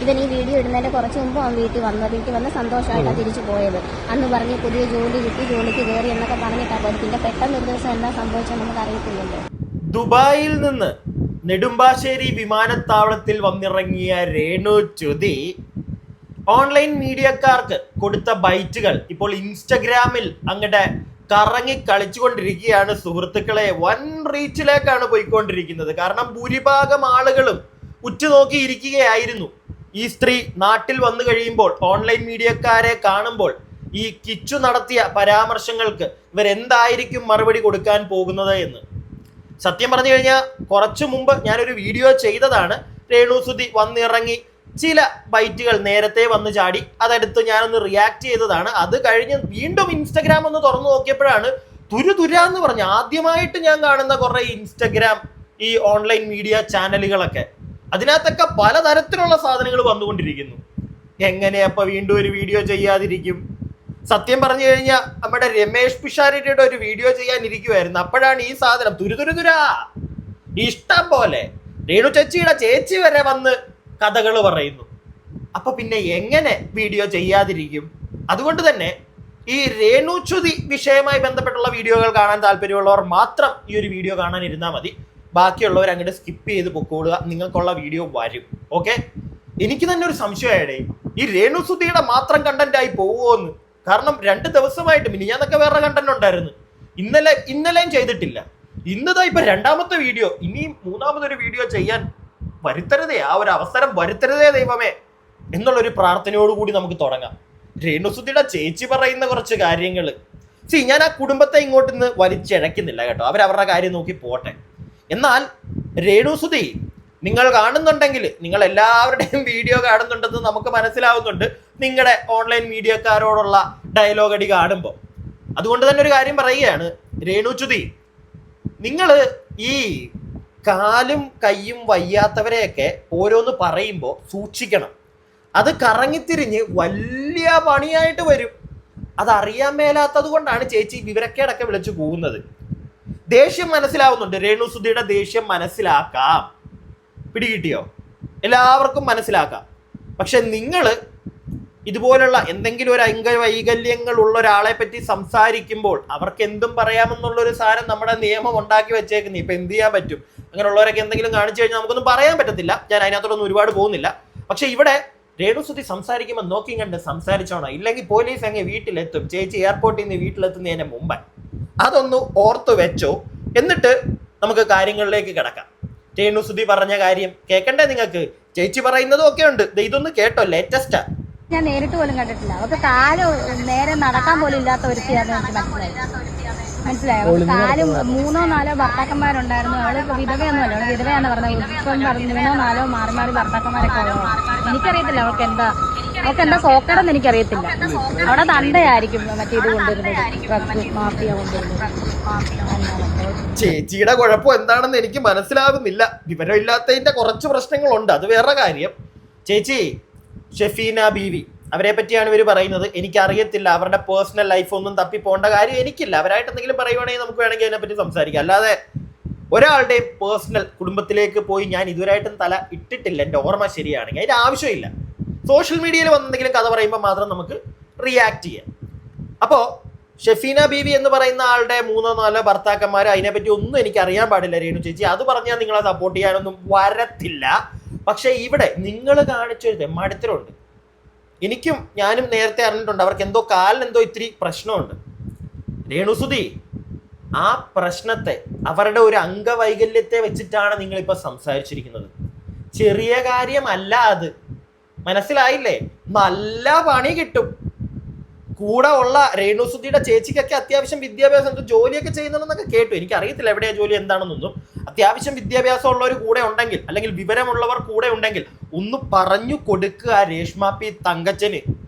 ഇവൻ ഈ വീഡിയോ ഇടുന്നതിന്റെ കുറച്ച് മുമ്പ് അവൻ വീട്ടിൽ വന്ന് സന്തോഷമായിട്ടാണ് തിരിച്ചു പോയത്. അന്ന് പറഞ്ഞ് പുതിയ ജോലി കിട്ടി, ജോലിക്ക് കയറി എന്നൊക്കെ പറഞ്ഞിട്ടാണ് പോയത്. പിന്നെ പെട്ടെന്ന് ഒരു ദിവസം എന്താ സംഭവിച്ചത് നമുക്ക് അറിയത്തില്ലല്ലോ. ദുബായിൽ നിന്ന് നെടുമ്പാശ്ശേരി വിമാനത്താവളത്തിൽ വന്നിറങ്ങിയ രേണുച്യുതി ഓൺലൈൻ മീഡിയക്കാർക്ക് കൊടുത്ത ബൈറ്റുകൾ ഇപ്പോൾ ഇൻസ്റ്റഗ്രാമിൽ അങ്ങടെ കറങ്ങി കളിച്ചുകൊണ്ടിരിക്കുകയാണ് സുഹൃത്തുക്കളെ. വൻ റീച്ചിലേക്കാണ് പോയിക്കൊണ്ടിരിക്കുന്നത്. കാരണം ഭൂരിഭാഗം ആളുകളും ഉറ്റുനോക്കിയിരിക്കുകയായിരുന്നു ഈ സ്ത്രീ നാട്ടിൽ വന്നു കഴിയുമ്പോൾ ഓൺലൈൻ മീഡിയക്കാരെ കാണുമ്പോൾ ഈ കിച്ചു നടത്തിയ പരാമർശങ്ങൾക്ക് ഇവരെന്തായിരിക്കും മറുപടി കൊടുക്കാൻ പോകുന്നത് എന്ന്. സത്യം പറഞ്ഞു കഴിഞ്ഞാൽ കുറച്ചു മുമ്പ് ഞാനൊരു വീഡിയോ ചെയ്തതാണ്. രേണുസുതി വന്നിറങ്ങി ചില ബൈറ്റുകൾ നേരത്തെ വന്ന് ചാടി, അതെടുത്ത് ഞാനൊന്ന് റിയാക്ട് ചെയ്തതാണ്. അത് കഴിഞ്ഞ് വീണ്ടും ഇൻസ്റ്റഗ്രാം ഒന്ന് തുറന്നു നോക്കിയപ്പോഴാണ് തുരാന്ന് പറഞ്ഞ് ആദ്യമായിട്ട് ഞാൻ കാണുന്ന കുറെ ഇൻസ്റ്റഗ്രാം ഈ ഓൺലൈൻ മീഡിയ ചാനലുകളൊക്കെ. അതിനകത്തൊക്കെ പലതരത്തിലുള്ള സാധനങ്ങൾ വന്നുകൊണ്ടിരിക്കുന്നു. എങ്ങനെയപ്പോ വീണ്ടും ഒരു വീഡിയോ ചെയ്യാതിരിക്കും? സത്യം പറഞ്ഞു കഴിഞ്ഞാൽ നമ്മുടെ രമേഷ് പിഷാരടിയുടെ ഒരു വീഡിയോ ചെയ്യാനിരിക്കുമായിരുന്നു. അപ്പോഴാണ് ഈ സാധനം തുരുതുരാ ഇഷ്ടം പോലെ രേണു ചേച്ചിയുടെ ചേച്ചി വരെ വന്ന് കഥകൾ പറയുന്നു. അപ്പൊ പിന്നെ എങ്ങനെ വീഡിയോ ചെയ്യാതിരിക്കും? അതുകൊണ്ട് തന്നെ ഈ രേണുച്യുതി വിഷയവുമായി ബന്ധപ്പെട്ടുള്ള വീഡിയോകൾ കാണാൻ താല്പര്യമുള്ളവർ മാത്രം ഈ ഒരു വീഡിയോ കാണാൻ ഇരുന്നാൽ മതി. ബാക്കിയുള്ളവർ അങ്ങോട്ട് സ്കിപ്പ് ചെയ്ത് പൊക്കോളുക. നിങ്ങൾക്കുള്ള വീഡിയോ വരും. ഓക്കെ. എനിക്ക് തന്നെ ഒരു സംശയമായിടേ, ഈ രേണുസുതിയുടെ മാത്രം കണ്ടന്റ് ആയി പോവുമെന്ന്. കാരണം 2 ദിവസമായിട്ട് മിനിഞ്ഞാന്നൊക്കെ വേറെ കണ്ടന്റ് ഉണ്ടായിരുന്നു. ഇന്നലെയും ചെയ്തിട്ടില്ല. ഇന്നതാ ഇപ്പൊ 2ാമത്തെ വീഡിയോ. ഇനിയും 3ാമതൊരു വീഡിയോ ചെയ്യാൻ വരുത്തരുതേ, ആ ഒരു അവസരം വരുത്തരുതേ ദൈവമേ എന്നുള്ളൊരു പ്രാർത്ഥനയോടുകൂടി നമുക്ക് തുടങ്ങാം. രേണുസുതിയുടെ ചേച്ചി പറയുന്ന കുറച്ച് കാര്യങ്ങൾ ഞാൻ ആ കുടുംബത്തെ ഇങ്ങോട്ട് ഇന്ന് വലിച്ചിഴക്കുന്നില്ല കേട്ടോ. അവരവരുടെ കാര്യം നോക്കി പോട്ടെ. എന്നാൽ രേണുസുതി നിങ്ങൾ കാണുന്നുണ്ടെങ്കിൽ, നിങ്ങൾ എല്ലാവരുടെയും വീഡിയോ കാണുന്നുണ്ടെന്ന് നമുക്ക് മനസ്സിലാവുന്നുണ്ട് നിങ്ങളുടെ ഓൺലൈൻ മീഡിയക്കാരോടുള്ള ഡയലോഗ് അടി കാണുമ്പോൾ. അതുകൊണ്ട് തന്നെ ഒരു കാര്യം പറയുകയാണ്, രേണുച്യുതി നിങ്ങൾ ഈ കാലും കയ്യും വയ്യാത്തവരെയൊക്കെ ഓരോന്ന് പറയുമ്പോൾ സൂക്ഷിക്കണം. അത് കറങ്ങിത്തിരിഞ്ഞ് വലിയ പണിയായിട്ട് വരും. അതറിയാൻ മേലാത്തത് കൊണ്ടാണ് ചേച്ചി വിവരക്കേടൊക്കെ വിളിച്ചു പോകുന്നത്. ദേഷ്യം മനസ്സിലാവുന്നുണ്ട്, രേണുസുതിയുടെ ദേഷ്യം മനസ്സിലാക്കാം. പിടികിട്ടിയോ? എല്ലാവർക്കും മനസ്സിലാക്കാം. പക്ഷെ നിങ്ങൾ ഇതുപോലുള്ള എന്തെങ്കിലും ഒരു അംഗവൈകല്യങ്ങൾ ഉള്ള ഒരാളെ പറ്റി സംസാരിക്കുമ്പോൾ അവർക്ക് എന്തും പറയാമെന്നുള്ളൊരു സാധനം നമ്മുടെ നിയമം ഉണ്ടാക്കി വെച്ചേക്കുന്നത്. ഇപ്പൊ എന്ത് ചെയ്യാൻ പറ്റും? അങ്ങനെയുള്ളവരൊക്കെ എന്തെങ്കിലും കാണിച്ചു കഴിഞ്ഞാൽ നമുക്കൊന്നും പറയാൻ പറ്റത്തില്ല. ഞാൻ അതിനകത്തോടൊന്നും ഒരുപാട് പോകുന്നില്ല. പക്ഷെ ഇവിടെ രേണുസുതി സംസാരിക്കുമ്പോൾ നോക്കി കണ്ട് സംസാരിച്ചോണം. ഇല്ലെങ്കിൽ പോലീസ് അങ്ങ് വീട്ടിലെത്തും. ചേച്ചി എയർപോർട്ടിൽ നിന്ന് വീട്ടിലെത്തുന്നതിന് മുമ്പ് അതൊന്ന് ഓർത്തു വെച്ചോ. എന്നിട്ട് നമുക്ക് കാര്യങ്ങളിലേക്ക് കിടക്കാം. രേണുസുതി പറഞ്ഞ കാര്യം കേൾക്കണ്ടേ നിങ്ങൾക്ക്? ചേച്ചി പറയുന്നതും ഒക്കെ ഉണ്ട്. ഇതൊന്ന് കേട്ടോ, ലേറ്റസ്റ്റാ. ഞാൻ നേരിട്ട് പോലും കണ്ടിട്ടില്ല. അവർക്ക് കാല് നേരെ നടക്കാൻ പോലും ഇല്ലാത്ത ഒരുത്തിയാന്ന് എനിക്ക് മനസ്സിലായോ. അവർക്ക് കാലും 3-4 ഭർത്താക്കന്മാരുണ്ടായിരുന്നു. അവള് വിധവയൊന്നുമല്ല, അവള് വിധവയാന്ന് പറഞ്ഞത്. ഇപ്പം 3-4 മാറി മാറി ഭർത്താക്കന്മാരൊക്കെ ഉള്ളതാണ്. എനിക്കറിയത്തില്ല അവൾക്ക് എന്താ സോക്കടെന്ന് എനിക്കറിയത്തില്ല. അവിടെ തണ്ടയായിരിക്കും മറ്റേ ഇത് കൊണ്ടുവരുന്നത്, മാഫിയ കൊണ്ടുവരുന്നത്. ചേച്ചിയുടെ കുഴപ്പം എന്താണെന്ന് എനിക്ക് മനസ്സിലാകുന്നില്ല. വിവരമില്ലാത്തതിന്റെ കുറച്ച് പ്രശ്നങ്ങളുണ്ട്, അത് വേറെ കാര്യം. ചേച്ചി ഷെഫീന ബീവി അവരെ പറ്റിയാണ് ഇവർ പറയുന്നത്. എനിക്കറിയത്തില്ല, അവരുടെ പേഴ്സണൽ ലൈഫ് ഒന്നും തപ്പി പോകേണ്ട കാര്യം എനിക്കില്ല. അവരായിട്ട് എന്തെങ്കിലും പറയുവാണെങ്കിൽ നമുക്ക് വേണമെങ്കിൽ അതിനെപ്പറ്റി സംസാരിക്കാം. അല്ലാതെ ഒരാളുടെയും പേഴ്സണൽ കുടുംബത്തിലേക്ക് പോയി ഞാൻ ഇതുവരായിട്ടും തല ഇട്ടിട്ടില്ല, എൻ്റെ ഓർമ്മ ശരിയാണെങ്കിൽ. അതിൻ്റെ ആവശ്യമില്ല. സോഷ്യൽ മീഡിയയിൽ വന്നെന്തെങ്കിലും കഥ പറയുമ്പോൾ മാത്രം നമുക്ക് റിയാക്ട് ചെയ്യാം. അപ്പോൾ ഷെഫീന ബീവി എന്ന് പറയുന്ന ആളുടെ 3-4 ഭർത്താക്കന്മാർ, അതിനെപ്പറ്റി ഒന്നും എനിക്ക് അറിയാൻ പാടില്ല രേണു ചേച്ചി. അത് പറഞ്ഞാൽ നിങ്ങളെ സപ്പോർട്ട് ചെയ്യാനൊന്നും വരത്തില്ല. പക്ഷെ ഇവിടെ നിങ്ങൾ കാണിച്ചൊരു തെമ്മാടിത്തരമുണ്ട്. ഞാനും നേരത്തെ അറിഞ്ഞിട്ടുണ്ട്, അവർക്ക് എന്തോ കാലിനെന്തോ ഇത്തിരി പ്രശ്നമുണ്ട്. രേണുസുതി ആ പ്രശ്നത്തെ, അവരുടെ ഒരു അംഗവൈകല്യത്തെ വെച്ചിട്ടാണ് നിങ്ങളിപ്പോൾ സംസാരിച്ചിരിക്കുന്നത്. ചെറിയ കാര്യമല്ല അത്, മനസ്സിലായില്ലേ? നല്ല പണി കിട്ടും. കൂടെ ഉള്ള രേണുസുതിയുടെ ചേച്ചിക്കൊക്കെ അത്യാവശ്യം വിദ്യാഭ്യാസം, ജോലിയൊക്കെ ചെയ്യുന്നതെന്നൊക്കെ കേട്ടു. എനിക്കറിയത്തില്ല എവിടെയാ ജോലി എന്താണെന്നൊന്നും. അത്യാവശ്യം വിദ്യാഭ്യാസം ഉള്ളവർ കൂടെ ഉണ്ടെങ്കിൽ, അല്ലെങ്കിൽ വിവരമുള്ളവർ കൂടെ ഉണ്ടെങ്കിൽ ഒന്ന് പറഞ്ഞു കൊടുക്കുക രേഷ്മ പി തങ്കച്ചന്,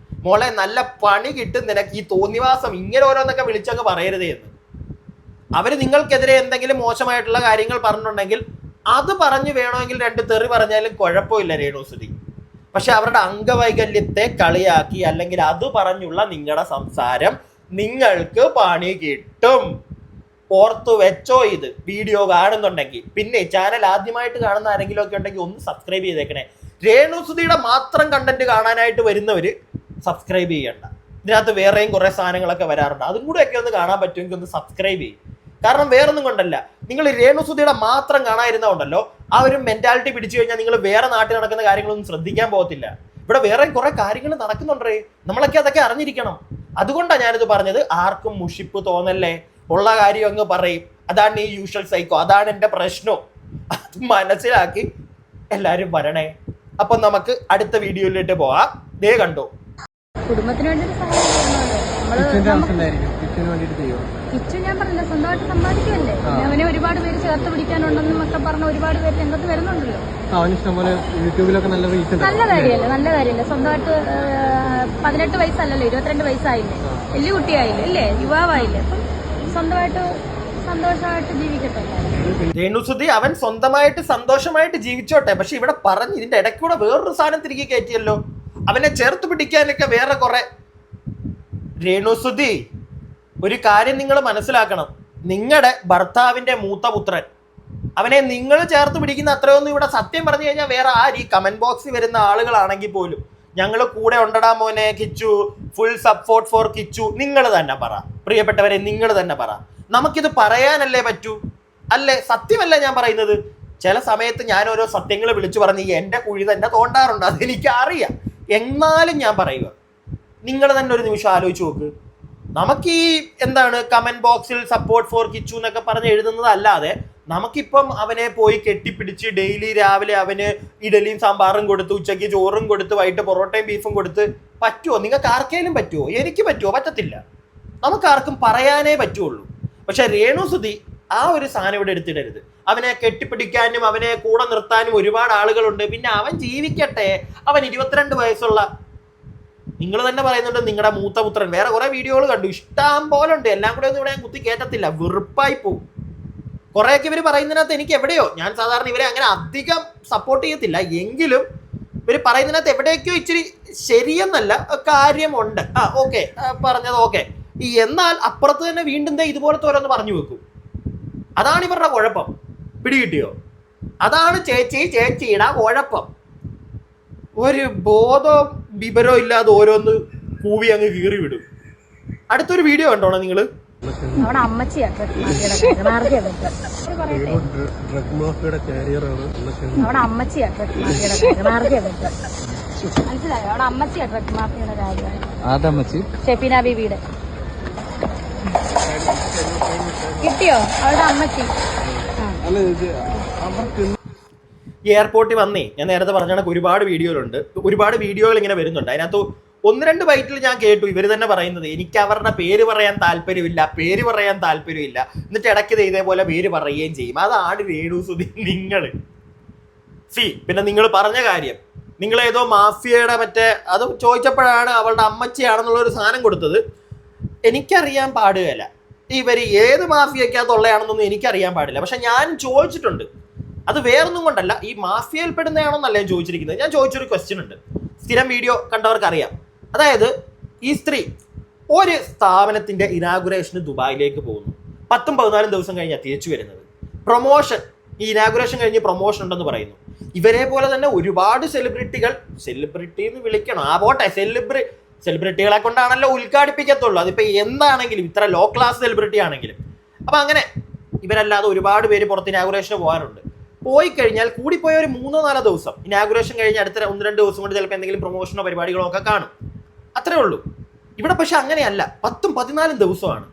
മോളെ നല്ല പണി കിട്ടും നിനക്ക്, ഈ തോന്നിവാസം ഇങ്ങനെ ഓരോന്നൊക്കെ വിളിച്ചങ്ങ് പറയരുതേ എന്ന്. അവര് നിങ്ങൾക്കെതിരെ എന്തെങ്കിലും മോശമായിട്ടുള്ള കാര്യങ്ങൾ പറഞ്ഞിട്ടുണ്ടെങ്കിൽ അത് പറഞ്ഞു വേണമെങ്കിൽ 2 തെറി പറഞ്ഞാലും കുഴപ്പമില്ല രേണുസുതി. പക്ഷെ അവരുടെ അംഗവൈകല്യത്തെ കളിയാക്കി അല്ലെങ്കിൽ അത് പറഞ്ഞുള്ള നിങ്ങളുടെ സംസാരം നിങ്ങൾക്ക് പണി കിട്ടും. ഓർത്തു വെച്ചോ. ഇത് വീഡിയോ കാണുന്നുണ്ടെങ്കിൽ, പിന്നെ ചാനൽ ആദ്യമായിട്ട് കാണുന്ന ആരെങ്കിലും ഒക്കെ ഉണ്ടെങ്കിൽ ഒന്ന് സബ്സ്ക്രൈബ് ചെയ്തേക്കണേ. രേണുസുതിയുടെ മാത്രം കണ്ടന്റ് കാണാനായിട്ട് വരുന്നവര് സബ്സ്ക്രൈബ് ചെയ്യണ്ട. ഇതിനകത്ത് വേറെയും കുറെ സാധനങ്ങളൊക്കെ വരാറുണ്ട്, അതും കൂടെ ഒക്കെ ഒന്ന് കാണാൻ പറ്റുമെങ്കിൽ ഒന്ന് സബ്സ്ക്രൈബ് ചെയ്യും. കാരണം വേറൊന്നും കൊണ്ടല്ല, നിങ്ങൾ രേണുസുതിയുടെ മാത്രം കാണാതിരുന്നതുകൊണ്ടല്ലോ ആ ഒരു മെന്റാലിറ്റി പിടിച്ചു കഴിഞ്ഞാൽ നിങ്ങൾ വേറെ നാട്ടിൽ നടക്കുന്ന കാര്യങ്ങളൊന്നും ശ്രദ്ധിക്കാൻ പോകത്തില്ല. ഇവിടെ വേറെ കുറെ കാര്യങ്ങൾ നടക്കുന്നുണ്ടേ, നമ്മളൊക്കെ അതൊക്കെ അറിഞ്ഞിരിക്കണം. അതുകൊണ്ടാണ് ഞാനിത് പറഞ്ഞത്. ആർക്കും മുഷിപ്പ് തോന്നല്ലേ, ഉള്ള കാര്യം അങ്ങ് പറയും. അതാണ് ഈ യൂഷ്വൽ സൈക്കോ, അതാണ് എൻ്റെ പ്രശ്നം. അത് മനസ്സിലാക്കി എല്ലാരും വരണേ. അപ്പൊ നമുക്ക് അടുത്ത വീഡിയോയിലേക്ക് പോവാം. ദേ കണ്ടോ, കുടുംബത്തിന് വേണ്ടി കിച്ചു ഞാൻ പറഞ്ഞില്ല, സ്വന്തമായിട്ട് സമ്പാദിക്കുമല്ലേ. അവനെ ഒരുപാട് പേര് ചേർത്ത് പിടിക്കാനുണ്ടെന്നും ഒക്കെ പറഞ്ഞ ഒരുപാട് പേര് രംഗത്ത് വരുന്നുണ്ടല്ലോ. നല്ല കാര്യമല്ലേ, നല്ല കാര്യമല്ലേ. സ്വന്തമായിട്ട് 18 വയസ്സല്ലല്ലോ, 22 വയസ്സായില്ലേ, വലിയ കുട്ടിയായില്ലേ അല്ലേ, യുവാവായില്ലേ. അപ്പം സ്വന്തമായിട്ട് സന്തോഷമായിട്ട് ജീവിക്കട്ടെ. രേണുസുതി അവൻ സ്വന്തമായിട്ട് സന്തോഷമായിട്ട് ജീവിച്ചോട്ടെ. പക്ഷെ ഇവിടെ പറഞ്ഞ് ഇതിന്റെ ഇടയ്ക്കൂടെ വേറൊരു സാധനം തിരികെ കയറ്റിയല്ലോ, അവനെ ചേർത്ത് പിടിക്കാനൊക്കെ വേറെ കുറെ. രേണുസുതി, ഒരു കാര്യം നിങ്ങൾ മനസ്സിലാക്കണം. നിങ്ങളുടെ ഭർത്താവിന്റെ മൂത്ത പുത്രൻ, അവനെ നിങ്ങൾ ചേർത്ത് പിടിക്കുന്ന അത്രയൊന്നും ഇവിടെ സത്യം പറഞ്ഞു കഴിഞ്ഞാൽ വേറെ ആര്, ഈ കമന്റ് ബോക്സിൽ വരുന്ന ആളുകളാണെങ്കിൽ പോലും ഞങ്ങൾ കൂടെ ഉണ്ടടാ മോനെ Kichu, full support for Kichu, നിങ്ങൾ തന്നെ പറ പ്രിയപ്പെട്ടവരെ, നിങ്ങൾ തന്നെ പറ. നമുക്കിത് പറയാനല്ലേ പറ്റൂ, അല്ലേ? സത്യമല്ലേ ഞാൻ പറയുന്നത്. ചില സമയത്ത് ഞാൻ ഓരോ സത്യങ്ങൾ വിളിച്ചു പറഞ്ഞ് എൻ്റെ കുഴി തന്നെ തോണ്ടാറുണ്ട്, അതെനിക്ക് അറിയാം. എന്നാലും ഞാൻ പറയുക, നിങ്ങൾ തന്നെ ഒരു നിമിഷം ആലോചിച്ച് നോക്ക്. നമുക്ക് ഈ എന്താണ് കമന്റ് ബോക്സിൽ സപ്പോർട്ട് ഫോർ കിച്ചു എന്നൊക്കെ പറഞ്ഞ് എഴുതുന്നത് അല്ലാതെ നമുക്കിപ്പം അവനെ പോയി കെട്ടിപ്പിടിച്ച് ഡെയിലി രാവിലെ അവന് ഇഡലിയും സാമ്പാറും കൊടുത്ത്, ഉച്ചയ്ക്ക് ചോറും കൊടുത്ത്, വൈകിട്ട് പൊറോട്ടയും ബീഫും കൊടുത്ത് പറ്റുമോ? നിങ്ങൾക്ക് ആർക്കെങ്കിലും പറ്റുമോ? എനിക്ക് പറ്റുമോ? പറ്റത്തില്ല. നമുക്കാർക്കും പറയാനേ പറ്റുള്ളൂ. പക്ഷെ രേണുസുതി ആ ഒരു സാധനം ഇവിടെ എടുത്തിടരുത്. അവനെ കെട്ടിപ്പിടിക്കാനും അവനെ കൂടെ നിർത്താനും ഒരുപാട് ആളുകളുണ്ട്. പിന്നെ അവൻ ജീവിക്കട്ടെ. അവൻ 22 വയസ്സുള്ള, നിങ്ങൾ തന്നെ പറയുന്നുണ്ട് നിങ്ങളുടെ മൂത്ത പുത്രൻ. വേറെ കുറെ വീഡിയോകൾ കണ്ടു, ഇഷ്ടം പോലെ ഉണ്ട്. എല്ലാം കൂടെ ഒന്നും ഇവിടെ ഞാൻ കുത്തി കയറ്റത്തില്ല, വെറുപ്പായി പോകും. കുറെയൊക്കെ ഇവർ പറയുന്നതിനകത്ത് എനിക്ക് എവിടെയോ, ഞാൻ സാധാരണ ഇവരെ അങ്ങനെ അധികം സപ്പോർട്ട് ചെയ്യത്തില്ല, എങ്കിലും ഇവർ പറയുന്നതിനകത്ത് എവിടെയൊക്കെയോ ഇച്ചിരി ശരിയെന്നല്ല കാര്യമുണ്ട്. ഓക്കെ, പറഞ്ഞത് ഓക്കെ. എന്നാൽ അപ്പുറത്ത് തന്നെ വീണ്ടും ഇതുപോലത്തെ ഓരോന്ന് പറഞ്ഞു വെക്കും. അതാണ് ഇവരുടെ കുഴപ്പം. പിടികിട്ടിയോ? അതാണ് ചേച്ചിയുടെ കുഴപ്പം. ഒരു ബോധവും വിവരവും ഇല്ലാതെ ഓരോന്ന് കൂവി അങ്ങ് കീറി വിടും. അടുത്തൊരു വീഡിയോ കണ്ടോണോ നിങ്ങള്? അവിടെ അമ്മച്ചിയാ മനസ്സിലായോ? അവിടെ അമ്മച്ചിയാ ഡ്രഗ് മാഫിയുടെ കാര്യം. ഷെഫീന ബീബിയുടെ കിട്ടിയോ? അവളുടെ അമ്മച്ചി എയർപോർട്ടിൽ വന്നേ, ഞാൻ നേരത്തെ പറഞ്ഞ കണക്ക് ഒരുപാട് വീഡിയോകളുണ്ട്. ഒരുപാട് വീഡിയോകൾ ഇങ്ങനെ വരുന്നുണ്ട്. അതിനകത്ത് 1-2 ബൈറ്റിൽ ഞാൻ കേട്ടു ഇവർ തന്നെ പറയുന്നത് എനിക്ക് അവരുടെ പേര് പറയാൻ താല്പര്യമില്ല. എന്നിട്ട് ഇടയ്ക്ക് ഇതേപോലെ പേര് പറയുകയും ചെയ്യും. അതാണ് രേണുസുതി. നിങ്ങൾ പിന്നെ നിങ്ങൾ പറഞ്ഞ കാര്യം, നിങ്ങൾ ഏതോ മാഫിയയുടെ മറ്റേ അത് ചോദിച്ചപ്പോഴാണ് അവളുടെ അമ്മച്ചിയാണെന്നുള്ളൊരു സാധനം കൊടുത്തത്. എനിക്കറിയാൻ പാടുകയില്ല ഇവർ ഏത് മാഫിയക്കകത്തുള്ളതാണെന്നൊന്നും എനിക്കറിയാൻ പാടില്ല. പക്ഷെ ഞാൻ ചോദിച്ചിട്ടുണ്ട്. അത് വേറൊന്നും കൊണ്ടല്ല, ഈ മാഫിയയിൽ പെടുന്നതാണോന്നല്ല ഞാൻ ചോദിച്ചിരിക്കുന്നത്. ഞാൻ ചോദിച്ചൊരു ക്വസ്റ്റ്യൻ ഉണ്ട്, സ്ഥിരം വീഡിയോ കണ്ടവർക്ക് അറിയാം. അതായത് ഈ സ്ത്രീ ഒരു സ്ഥാപനത്തിന്റെ ഇനാഗുറേഷന് ദുബായിലേക്ക് പോകുന്നു. 10-14 ദിവസം കഴിഞ്ഞാൽ തിരിച്ചു വരുന്നത്. പ്രൊമോഷൻ, ഈ ഇനാഗുറേഷൻ കഴിഞ്ഞ് പ്രൊമോഷൻ ഉണ്ടെന്ന് പറയുന്നു. ഇവരെ പോലെ തന്നെ ഒരുപാട് സെലിബ്രിറ്റികൾ, സെലിബ്രിറ്റി എന്ന് വിളിക്കണം, പോട്ടെ, സെലിബ്രിറ്റികളെ കൊണ്ടാണല്ലോ ഉദ്ഘാടിപ്പിക്കത്തുള്ളൂ. അതിപ്പോ എന്താണെങ്കിലും, ഇത്ര ലോ ക്ലാസ് സെലിബ്രിറ്റി ആണെങ്കിലും. അപ്പൊ അങ്ങനെ ഇവരല്ലാതെ ഒരുപാട് പേര് പുറത്ത് ഇനാഗുറേഷന് പോകാറുണ്ട്. പോയി കഴിഞ്ഞാൽ കൂടിപ്പോയ ഒരു 3-4 ദിവസം, ഇനാഗുറേഷൻ കഴിഞ്ഞ് അടുത്ത 1-2 ദിവസം കൊണ്ട് ചിലപ്പോൾ എന്തെങ്കിലും പ്രൊമോഷനോ പരിപാടികളോ ഒക്കെ കാണും. അത്രേ ഉള്ളൂ. ഇവിടെ പക്ഷെ അങ്ങനെയല്ല, 10-14 ദിവസമാണ്.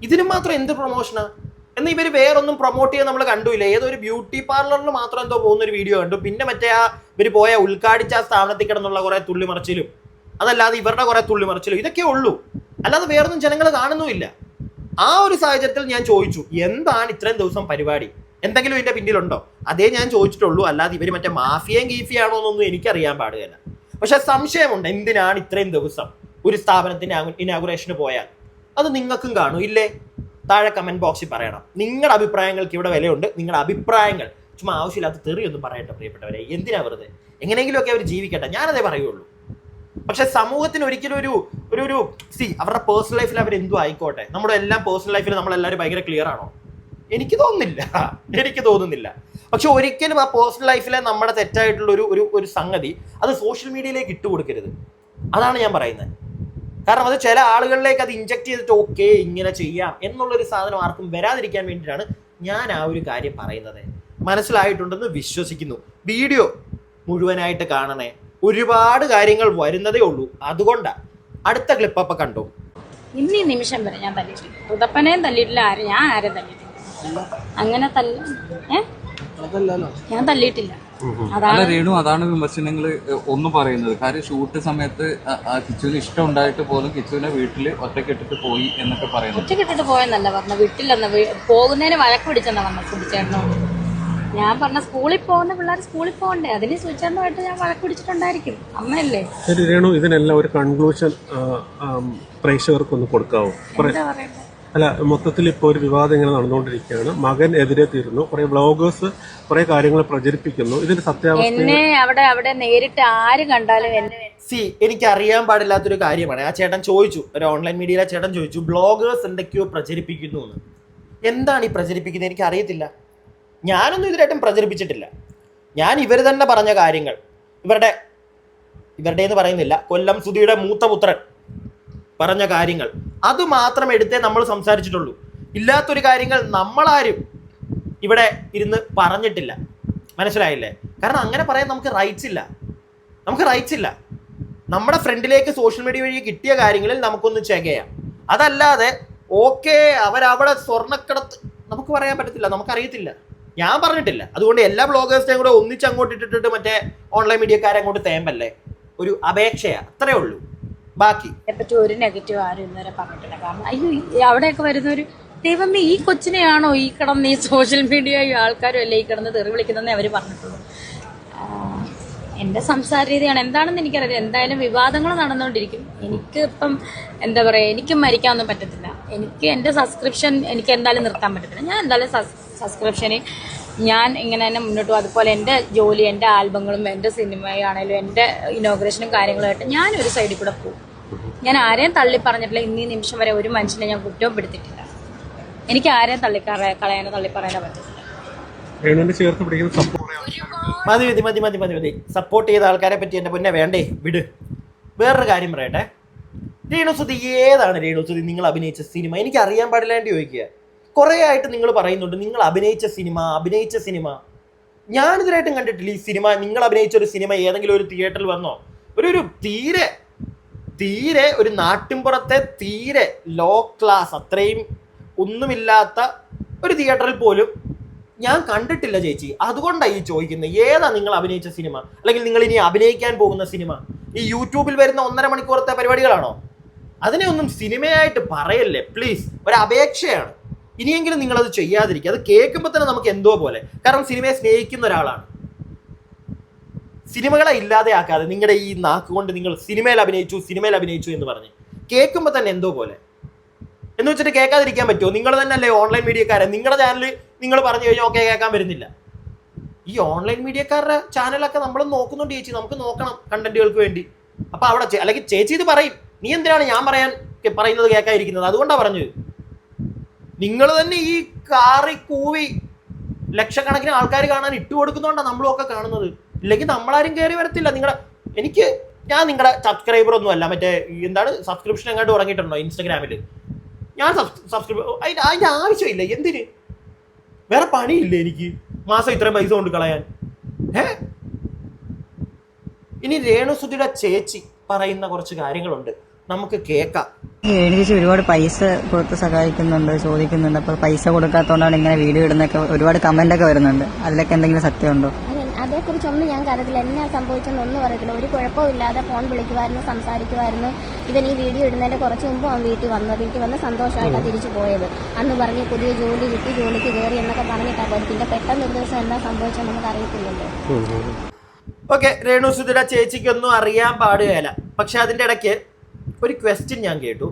ഇതിന് മാത്രം എന്ത് പ്രൊമോഷനാ? എന്നാൽ ഇവർ വേറൊന്നും പ്രൊമോട്ട് ചെയ്യാൻ നമ്മൾ കണ്ടില്ല. ഏതൊരു ബ്യൂട്ടി പാർലറിൽ മാത്രം എന്തോ പോകുന്നൊരു വീഡിയോ കണ്ടു. പിന്നെ മറ്റേ ഇവർ പോയ ഉദ്ഘാടിച്ച ആ സ്ഥാപനത്തിൽ കിടന്നുള്ള കുറെ തുള്ളിമറിച്ചിലും, അതല്ലാതെ ഇവരുടെ കുറെ തുള്ളിമറിച്ചിലും, ഇതൊക്കെ ഉള്ളൂ. അല്ലാതെ വേറൊന്നും ജനങ്ങൾ കാണുന്നുമില്ല. ആ ഒരു സാഹചര്യത്തിൽ ഞാൻ ചോദിച്ചു, എന്താണ് ഇത്രയും ദിവസം പരിപാടി? എന്തെങ്കിലും ഇതിന്റെ പിന്നിലുണ്ടോ? അതേ ഞാൻ ചോദിച്ചിട്ടുള്ളൂ. അല്ലാതെ ഇവർ മറ്റേ മാഫിയയും ഗീഫിയാണോ എന്നൊന്നും എനിക്കറിയാൻ പാടില്ല. പക്ഷെ സംശയമുണ്ട്, എന്തിനാണ് ഇത്രയും ദിവസം ഒരു സ്ഥാപനത്തിന്റെ ഇനാഗുറേഷന് പോയാൽ? അത് നിങ്ങൾക്കും കാണും ഇല്ലേ? താഴെ കമന്റ് ബോക്സിൽ പറയണം. നിങ്ങളുടെ അഭിപ്രായങ്ങൾക്ക് ഇവിടെ വിലയുണ്ട്. നിങ്ങളുടെ അഭിപ്രായങ്ങൾ ചുമ്മാ ആവശ്യമില്ലാത്ത തെറിയൊന്നും പറയട്ടെ പ്രിയപ്പെട്ടവരെ. എന്തിനാ വെറുതെ? എങ്ങനെയെങ്കിലുമൊക്കെ അവർ ജീവിക്കട്ടെ, ഞാനതേ പറയുള്ളൂ. പക്ഷെ സമൂഹത്തിന് ഒരിക്കലും അവരുടെ പേഴ്സണൽ ലൈഫിൽ അവർ എന്തും ആയിക്കോട്ടെ. നമ്മുടെ എല്ലാം പേഴ്സണൽ ലൈഫിൽ നമ്മളെല്ലാവരും ഭയങ്കര ക്ലിയർ ആണോ? എനിക്ക് തോന്നുന്നില്ല. പക്ഷെ ഒരിക്കലും ആ പേഴ്സണൽ ലൈഫിലെ നമ്മുടെ തെറ്റായിട്ടുള്ള ഒരു സംഗതി അത് സോഷ്യൽ മീഡിയയിലേക്ക് ഇട്ട് കൊടുക്കരുത്. അതാണ് ഞാൻ പറയുന്നത്. കാരണം അത് ചില ആളുകളിലേക്ക് അത് ഇൻജക്ട് ചെയ്തിട്ട് ഓക്കെ ഇങ്ങനെ ചെയ്യാം എന്നുള്ളൊരു സാധനം ആർക്കും വരാതിരിക്കാൻ വേണ്ടിയിട്ടാണ് ഞാൻ ആ ഒരു കാര്യം പറയുന്നത്. മനസ്സിലായിട്ടുണ്ടെന്ന് വിശ്വസിക്കുന്നു. വീഡിയോ മുഴുവനായിട്ട് കാണണേ, ഒരുപാട് കാര്യങ്ങൾ വരുന്നതേ ഉള്ളൂ. അതുകൊണ്ടാണ്. അടുത്ത ക്ലിപ്പ് അപ്പൊ കണ്ടു. ഇന്ന് ഈ നിമിഷം വരെ ഞാൻ തല്ലിയിട്ടില്ല, റുതപ്പനെയും തല്ലിയിട്ടില്ല, ഞാൻ ആരും തല്ലിയിട്ടില്ല. അങ്ങനെ ഞാൻ തല്ലിയിട്ടില്ല. അല്ല രേണു, അതാണ് വിമർശനങ്ങൾ ഒന്ന് പറയുന്നത്. കാര്യം ഷൂട്ട് സമയത്ത് കിച്ചുവിന് ഇഷ്ടം ഉണ്ടായിട്ട് പോലും കിച്ചുവിനെ വീട്ടില് ഒറ്റക്കിട്ടിട്ട് പോയി എന്നൊക്കെ പറയുന്നു. ഒറ്റക്കിട്ടിട്ട് പോയെന്നല്ല പറഞ്ഞ, വീട്ടിലെന്ന് പോകുന്നതിന് വഴക്ക് പിടിച്ചെന്നാ പറഞ്ഞ സുബിച്ചേട്ടനോട്. ഞാൻ പറഞ്ഞ സ്കൂളിൽ പോകുന്ന പിള്ളേർ സ്കൂളിൽ പോകണ്ടേ, അതിന് സുബിച്ചേട്ടനുമായിട്ട് ഞാൻ വഴക്ക് പിടിച്ചിട്ടുണ്ടായിരിക്കും. അമ്മയല്ലേ. ശരി രേണു, ഇതിനെല്ലാം ഒരു കൺക്ലൂഷൻ പ്രേക്ഷകർക്കൊന്ന് കൊടുക്കാവോ? എന്താ പറയണ്ടേ? അല്ല, മൊത്തത്തിൽ ഇപ്പോൾ ഒരു വിവാദം ഇങ്ങനെ നടന്നുകൊണ്ടിരിക്കുകയാണ്. മകൻ എതിരെ തീരുന്നു, കുറെ വ്ളോഗേഴ്സ് കുറെ കാര്യങ്ങൾ പ്രചരിപ്പിക്കുന്നു. ഇതിന്റെ സത്യാവസ്ഥ എന്നെ അവിടെ നേരിട്ട് ആര് കണ്ടാലും എന്നെ എനിക്ക് അറിയാൻ പാടില്ലാത്തൊരു കാര്യമാണ്. ആ ചേട്ടൻ ചോദിച്ചു, ഒരു ഓൺലൈൻ മീഡിയയിലെ ചേട്ടൻ ചോദിച്ചു, ബ്ലോഗേഴ്സ് എന്തൊക്കെയോ പ്രചരിപ്പിക്കുന്നു എന്ന്. എന്താണ് ഈ പ്രചരിപ്പിക്കുന്നത്? എനിക്ക് അറിയത്തില്ല. ഞാനൊന്നും ഇതിലായിട്ടും പ്രചരിപ്പിച്ചിട്ടില്ല. ഞാൻ ഇവർ തന്നെ പറഞ്ഞ കാര്യങ്ങൾ, ഇവരുടെ എന്ന് പറയുന്നില്ല, കൊല്ലം സുധിയുടെ മൂത്ത പുത്രൻ പറഞ്ഞ കാര്യങ്ങൾ അത് മാത്രം എടുത്തേ നമ്മൾ സംസാരിച്ചിട്ടുള്ളൂ. ഇല്ലാത്തൊരു കാര്യങ്ങൾ നമ്മളാരും ഇവിടെ ഇരുന്ന് പറഞ്ഞിട്ടില്ല. മനസ്സിലായില്ലേ? കാരണം അങ്ങനെ പറയാൻ നമുക്ക് റൈറ്റ്സ് ഇല്ല. നമ്മുടെ ഫ്രണ്ടിലേക്ക് സോഷ്യൽ മീഡിയ വഴി കിട്ടിയ കാര്യങ്ങളിൽ നമുക്കൊന്ന് ചെക്ക് ചെയ്യാം. അതല്ലാതെ ഓക്കെ അവരവിടെ സ്വർണ്ണക്കടത്ത് നമുക്ക് പറയാൻ പറ്റത്തില്ല, നമുക്കറിയത്തില്ല. ഞാൻ പറഞ്ഞിട്ടില്ല. അതുകൊണ്ട് എല്ലാ ബ്ലോഗേഴ്സിനെയും കൂടെ ഒന്നിച്ച് അങ്ങോട്ട് ഇട്ടിട്ട് മറ്റേ ഓൺലൈൻ മീഡിയക്കാരെ അങ്ങോട്ട് തേമ്പല്ലേ. ഒരു അപേക്ഷയാ, അത്രേ ഉള്ളൂ. ബാക്കി പറ്റി ഒരു നെഗറ്റീവ് ആരും ഇന്നുവരെ പറഞ്ഞിട്ടില്ല. കാരണം അയ്യോ അവിടെയൊക്കെ വരുന്നൊരു ദൈവമേ, ഈ കൊച്ചിനെയാണോ ഈ കിടന്ന് ഈ സോഷ്യൽ മീഡിയ ആൾക്കാരും അല്ലേ ഈ കിടന്ന് തെറി വിളിക്കുന്നതെന്നേ അവർ പറഞ്ഞിട്ടുള്ളൂ. എൻ്റെ സംസാര രീതിയാണ് എന്താണെന്ന് എനിക്കറിയാം. എന്തായാലും വിവാദങ്ങൾ നടന്നുകൊണ്ടിരിക്കും. എനിക്ക് ഇപ്പം എന്താ പറയുക, എനിക്കും മരിക്കാനൊന്നും പറ്റത്തില്ല. എനിക്ക് എൻ്റെ സബ്സ്ക്രിപ്ഷൻ എനിക്ക് എന്തായാലും നിർത്താൻ പറ്റത്തില്ല. ഞാൻ എന്തായാലും സബ്സ്ക്രിപ്ഷന് ഞാൻ ഇങ്ങനെ തന്നെ മുന്നോട്ട് പോകും. അതുപോലെ എൻ്റെ ജോലി, എൻ്റെ ആൽബങ്ങളും എൻ്റെ സിനിമയാണേലും എൻ്റെ ഇനോഗ്രേഷനും കാര്യങ്ങളുമായിട്ട് ഞാനൊരു സൈഡിൽ കൂടെ പോകും. ഞാൻ ആരെയും തള്ളി പറഞ്ഞിട്ടില്ല. ഇന്നീ നിമിഷം വരെ ഒരു മനുഷ്യനെ ഞാൻ കുറ്റവും പെടുത്തിട്ടില്ല. എനിക്ക് ആരെയും കളയാനോ തള്ളി പറയാനോ പറ്റത്തില്ല. മതി. സപ്പോർട്ട് ചെയ്ത ആൾക്കാരെ പറ്റി എൻ്റെ പൊന്നെ വേണ്ടേ, വിട്. വേറൊരു കാര്യം പറയട്ടെ. രേണുസുതി ഏതാണ് രേണുസുതി നിങ്ങൾ അഭിനയിച്ച സിനിമ? എനിക്ക് അറിയാൻ പാടില്ലാണ്ട് ചോദിക്കുക. കുറേ ആയിട്ട് നിങ്ങൾ പറയുന്നുണ്ട് നിങ്ങൾ അഭിനയിച്ച സിനിമ. ഞാനിതിനായിട്ടും കണ്ടിട്ടില്ല ഈ സിനിമ. നിങ്ങൾ അഭിനയിച്ച ഒരു സിനിമ ഏതെങ്കിലും ഒരു തിയേറ്ററിൽ വന്നോ? ഒരു തീരെ ഒരു നാട്ടിൻപുറത്തെ തീരെ ലോ ക്ലാസ്, അത്രയും ഒന്നുമില്ലാത്ത ഒരു തിയേറ്ററിൽ പോലും ഞാൻ കണ്ടിട്ടില്ല ചേച്ചി. അതുകൊണ്ടാണ് ഈ ചോദിക്കുന്നത്, ഏതാ നിങ്ങൾ അഭിനയിച്ച സിനിമ? അല്ലെങ്കിൽ നിങ്ങൾ ഇനി അഭിനയിക്കാൻ പോകുന്ന സിനിമ? ഈ യൂട്യൂബിൽ വരുന്ന 1.5 മണിക്കൂറത്തെ പരിപാടികളാണോ? അതിനെ ഒന്നും സിനിമയായിട്ട് പറയല്ലേ പ്ലീസ്. ഒരു അപേക്ഷയാണ്. ഇനിയെങ്കിലും നിങ്ങളത് ചെയ്യാതിരിക്കുക. അത് കേൾക്കുമ്പോൾ തന്നെ നമുക്ക് എന്തോ പോലെ. കാരണം സിനിമയെ സ്നേഹിക്കുന്ന ഒരാളാണ്. സിനിമകളെ ഇല്ലാതെയാക്കാതെ നിങ്ങളുടെ ഈ നാക്ക് കൊണ്ട് നിങ്ങൾ സിനിമയിൽ അഭിനയിച്ചു എന്ന് പറഞ്ഞ് കേൾക്കുമ്പോൾ തന്നെ എന്തോ പോലെ. എന്ന് വെച്ചിട്ട് കേൾക്കാതിരിക്കാൻ പറ്റുമോ? നിങ്ങൾ തന്നെ അല്ലേ ഓൺലൈൻ മീഡിയക്കാരെ. നിങ്ങളുടെ ചാനൽ നിങ്ങൾ പറഞ്ഞു കഴിഞ്ഞാൽ ഓക്കെ കേൾക്കാൻ വരുന്നില്ല. ഈ ഓൺലൈൻ മീഡിയക്കാരുടെ ചാനലൊക്കെ നമ്മൾ നോക്കുന്നുണ്ട് ചേച്ചി. നമുക്ക് നോക്കണം കണ്ടന്റുകൾക്ക് വേണ്ടി. അപ്പൊ അവിടെ അല്ലെങ്കിൽ ചേച്ചി ഇത് പറയും, നീ എന്തിനാണ് ഞാൻ പറയുന്നത് കേൾക്കാതിരിക്കുന്നത്? അതുകൊണ്ടാണ് പറഞ്ഞത്. നിങ്ങൾ തന്നെ ഈ കാറി കൂവി ലക്ഷക്കണക്കിന് ആൾക്കാർ കാണാൻ ഇട്ട് കൊടുക്കുന്നതുകൊണ്ടാണ് നമ്മളും ഒക്കെ കാണുന്നത്. ഇല്ലെങ്കിൽ നമ്മളാരും കയറി വരത്തില്ല. ഞാൻ നിങ്ങളുടെ സബ്സ്ക്രൈബർ ഒന്നും അല്ല. മറ്റേ എന്താണ് സബ്സ്ക്രിപ്ഷൻ എങ്ങോട്ട് തുടങ്ങിയിട്ടുണ്ടോ ഇൻസ്റ്റഗ്രാമിൽ? ഞാൻ അതിന്റെ ആവശ്യമില്ല. എന്തിന്? വേറെ പണിയില്ല എനിക്ക് മാസം ഇത്രയും പൈസ കൊണ്ട് കളയാൻ. ഇനി രേണുസുധിയുടെ ചേച്ചി പറയുന്ന കുറച്ച് കാര്യങ്ങളുണ്ട്, നമുക്ക് കേൾക്കാം. ചേച്ചി ഒരുപാട് പൈസ കൊടുത്ത് സഹായിക്കുന്നുണ്ട്, ചോദിക്കുന്നുണ്ട്. അപ്പൊ പൈസ കൊടുക്കാത്തോണ്ടാണ് ഇങ്ങനെ വീഡിയോ ഇടുന്നൊക്കെ ഒരുപാട് കമന്റ് ഒക്കെ വരുന്നുണ്ട്. അതിലൊക്കെ എന്തെങ്കിലും സത്യമുണ്ടോ? അതേക്കുറിച്ചൊന്നും ഞാൻ അറിയത്തില്ല. എന്നാ സംഭവിച്ചെന്നൊന്നും അറിയത്തില്ല. ഒരു കുഴപ്പമില്ലാതെ ഫോൺ വിളിക്കുമായിരുന്നു, സംസാരിക്കുമായിരുന്നു. ഇവൻ ഈ വീഡിയോ ഇടുന്നതിന്റെ കുറച്ച് മുമ്പ് അവൻ വീട്ടിൽ വന്ന് സന്തോഷമായിട്ടാണ് തിരിച്ചു പോയത്. അന്ന് പറഞ്ഞ് പുതിയ ജോലി കിട്ടി, ജോലിക്ക് കയറി എന്നൊക്കെ പറഞ്ഞിട്ടാണ് പോയത്. പിന്നെ പെട്ടെന്ന് ഒരു ദിവസം എന്താ സംഭവിച്ചെന്ന് നമുക്ക് അറിയത്തില്ലല്ലോ. ഓക്കെ, രേണുസുധിയുടെ ചേച്ചിക്കൊന്നും അറിയാൻ പാടുകയില്ല. പക്ഷെ അതിന്റെ ഇടയ്ക്ക് ഒരു ക്വസ്റ്റ്യൻ ഞാൻ കേട്ടു,